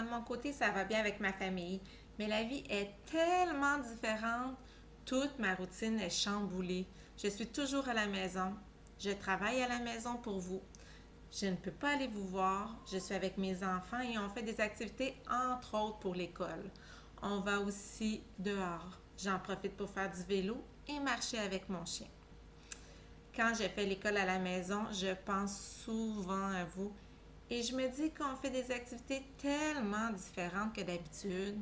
Moi, de mon côté, ça va bien avec ma famille. Mais la vie est tellement différente. Toute ma routine est chamboulée. Je suis toujours à la maison. Je travaille à la maison pour vous. Je ne peux pas aller vous voir. Je suis avec mes enfants et on fait des activités, entre autres, pour l'école. On va aussi dehors. J'en profite pour faire du vélo et marcher avec mon chien. Quand je fais l'école à la maison, je pense souvent à vous et je me dis qu'on fait des activités tellement différentes que d'habitude.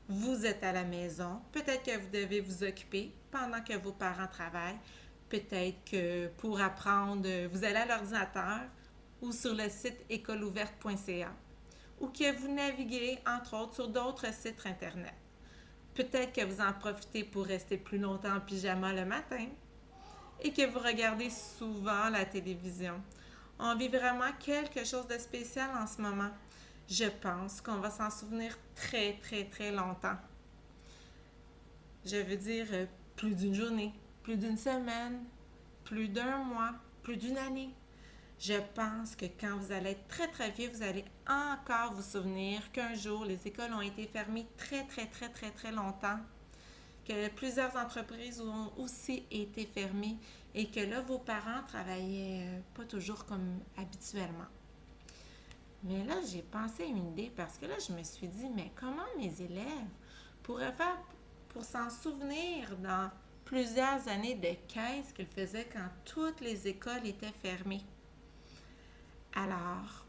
Vous êtes à la maison, peut-être que vous devez vous occuper pendant que vos parents travaillent, peut-être que pour apprendre, vous allez à l'ordinateur ou sur le site écoleouverte.ca ou que vous naviguez, entre autres, sur d'autres sites Internet. Peut-être que vous en profitez pour rester plus longtemps en pyjama le matin et que vous regardez souvent la télévision. On vit vraiment quelque chose de spécial en ce moment. Je pense qu'on va s'en souvenir très, très, très longtemps. Je veux dire plus d'une journée, plus d'une semaine, plus d'un mois, plus d'une année. Je pense que quand vous allez être très, très vieux, vous allez encore vous souvenir qu'un jour, les écoles ont été fermées très, très, très, très, très longtemps, que plusieurs entreprises ont aussi été fermées et que là, vos parents travaillaient pas toujours comme habituellement. Mais là, j'ai pensé à une idée parce que là, je me suis dit, mais comment mes élèves pourraient faire pour s'en souvenir dans plusieurs années de qu'est-ce qu'ils faisaient quand toutes les écoles étaient fermées? Alors,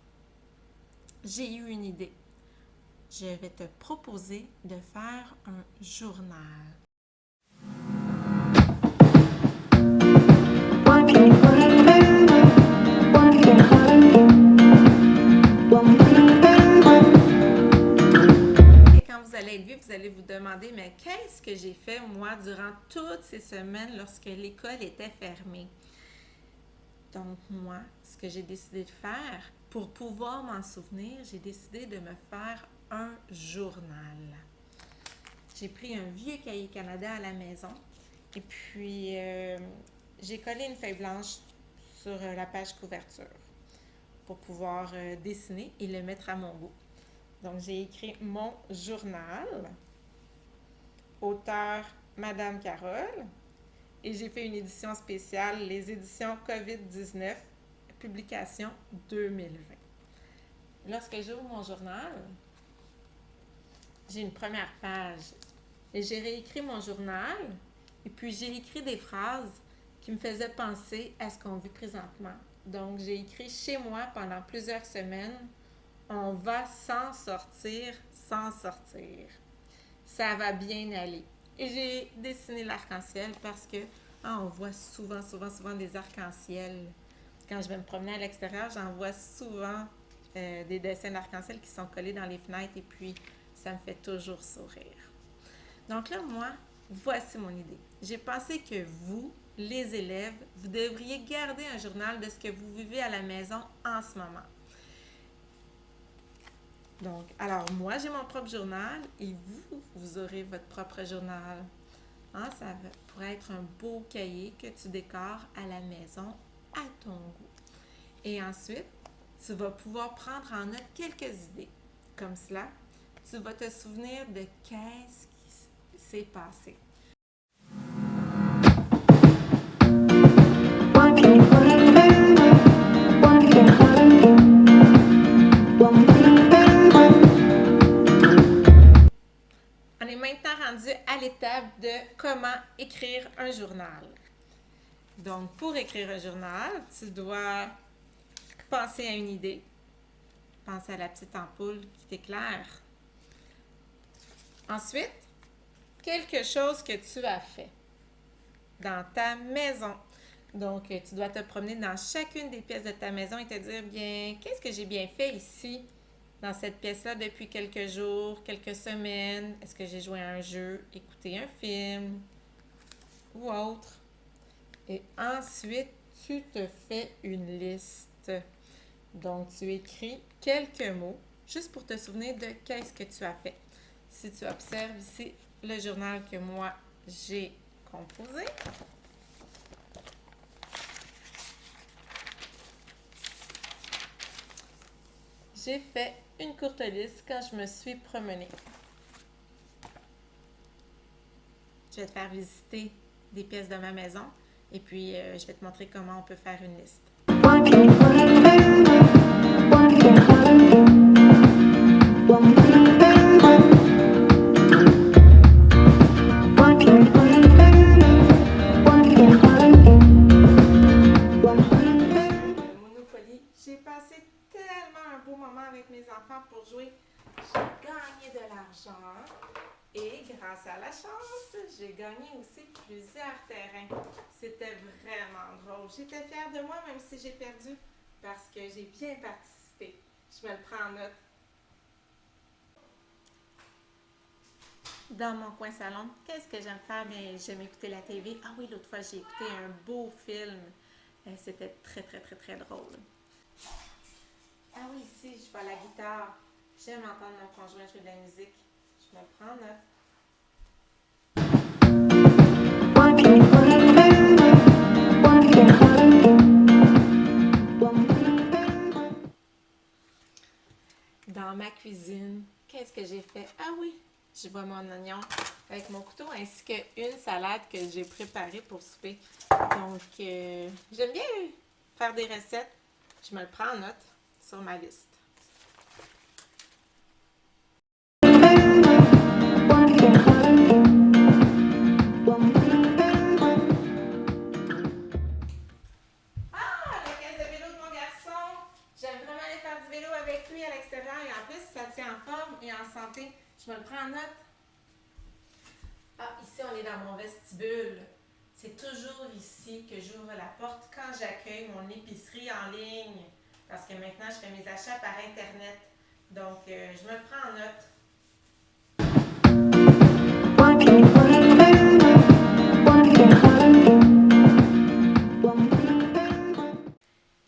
j'ai eu une idée. Je vais te proposer de faire un journal. Et quand vous allez être vieux, vous allez vous demander, mais qu'est-ce que j'ai fait moi durant toutes ces semaines lorsque l'école était fermée? Donc moi, ce que j'ai décidé de faire, pour pouvoir m'en souvenir, j'ai décidé de me faire un journal. J'ai pris un vieux cahier Canada à la maison et puis j'ai collé une feuille blanche sur la page couverture pour pouvoir dessiner et le mettre à mon goût. Donc j'ai écrit mon journal, auteur Madame Carole, et j'ai fait une édition spéciale, les éditions COVID-19, publication 2020. Lorsque j'ouvre mon journal, j'ai une première page et j'ai réécrit mon journal et puis j'ai écrit des phrases qui me faisaient penser à ce qu'on vit présentement. Donc j'ai écrit chez moi pendant plusieurs semaines, on va s'en sortir sans sortir. Ça va bien aller. Et j'ai dessiné l'arc-en-ciel parce que on voit souvent des arcs-en-ciel. Quand je vais me promener à l'extérieur, j'en vois souvent des dessins d'arc-en-ciel qui sont collés dans les fenêtres et puis ça me fait toujours sourire. Donc là, moi, voici mon idée. J'ai pensé que vous, les élèves, vous devriez garder un journal de ce que vous vivez à la maison en ce moment. Donc, alors moi, j'ai mon propre journal et vous aurez votre propre journal. Hein, ça pourrait être un beau cahier que tu décores à la maison à ton goût. Et ensuite, tu vas pouvoir prendre en note quelques idées. Comme cela, tu vas te souvenir de qu'est-ce qui s'est passé. On est maintenant rendu à l'étape de comment écrire un journal. Donc, pour écrire un journal, tu dois penser à une idée. Penser à la petite ampoule qui t'éclaire. Ensuite, quelque chose que tu as fait dans ta maison. Donc, tu dois te promener dans chacune des pièces de ta maison et te dire, bien, qu'est-ce que j'ai bien fait ici, dans cette pièce-là, depuis quelques jours, quelques semaines? Est-ce que j'ai joué à un jeu, écouté un film ou autre? Et ensuite, tu te fais une liste. Donc, tu écris quelques mots juste pour te souvenir de qu'est-ce que tu as fait. Si tu observes ici le journal que moi j'ai composé, j'ai fait une courte liste quand je me suis promenée. Je vais te faire visiter des pièces de ma maison et puis je vais te montrer comment on peut faire une liste. Monopoly, j'ai passé tellement un beau moment avec mes enfants pour jouer. J'ai gagné de l'argent. Et grâce à la chance, j'ai gagné aussi plusieurs terrains. C'était vraiment drôle. J'étais fière de moi même si j'ai perdu parce que j'ai bien participé. Je me le prends en note. Dans mon coin salon, qu'est-ce que j'aime faire? Bien, j'aime écouter la TV. Ah oui, l'autre fois, j'ai écouté un beau film. C'était très, très, très, très drôle. Ah oui, ici, je joue à la guitare. J'aime entendre mon conjoint jouer de la musique. Je me le prends en note. Dans ma cuisine, qu'est-ce que j'ai fait? Ah oui, je vois mon oignon avec mon couteau ainsi qu'une salade que j'ai préparée pour souper. Donc, j'aime bien faire des recettes. Je me le prends en note sur ma liste. Ah, la caisse de vélo de mon garçon! J'aime vraiment aller faire du vélo avec lui à l'extérieur et en plus, ça tient en forme et en santé. Je me le prends en note. Ah, ici, on est dans mon vestibule. C'est toujours ici que j'ouvre la porte quand j'accueille mon épicerie en ligne. Parce que maintenant, je fais mes achats par Internet. Donc, je me le prends en note.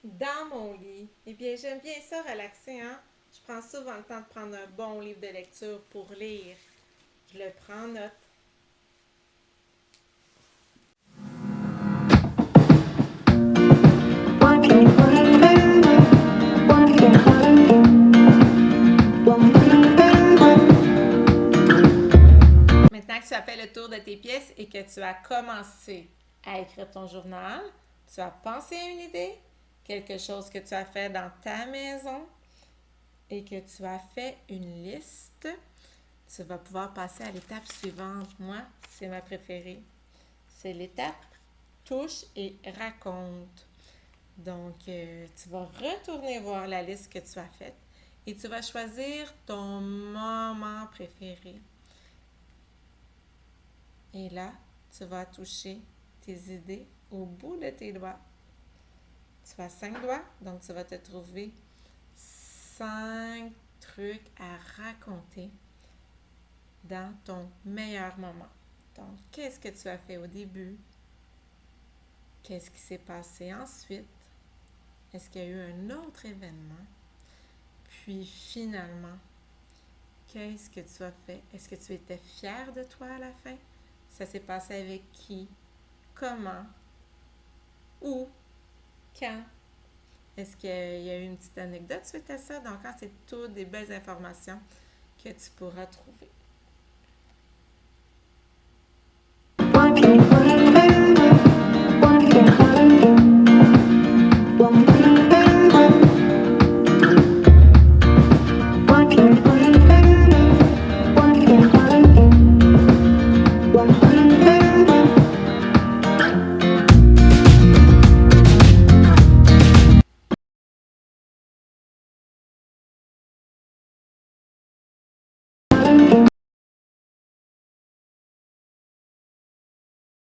Dans mon lit, eh bien, j'aime bien ça relaxer, hein? Je prends souvent le temps de prendre un bon livre de lecture pour lire. Je le prends en note. Maintenant que tu as fait le tour de tes pièces et que tu as commencé à écrire ton journal, tu as pensé à une idée, quelque chose que tu as fait dans ta maison et que tu as fait une liste, tu vas pouvoir passer à l'étape suivante. Moi, c'est ma préférée. C'est l'étape touche et raconte. Donc, tu vas retourner voir la liste que tu as faite et tu vas choisir ton moment préféré. Et là, tu vas toucher tes idées au bout de tes doigts. Tu as 5 doigts, donc tu vas te trouver 5 trucs à raconter dans ton meilleur moment. Donc, qu'est-ce que tu as fait au début? Qu'est-ce qui s'est passé ensuite? Est-ce qu'il y a eu un autre événement? Puis finalement, qu'est-ce que tu as fait? Est-ce que tu étais fier de toi à la fin? Ça s'est passé avec qui? Comment? Où? Quand? Est-ce qu'il y a eu une petite anecdote suite à ça? Donc, c'est toutes des belles informations que tu pourras trouver.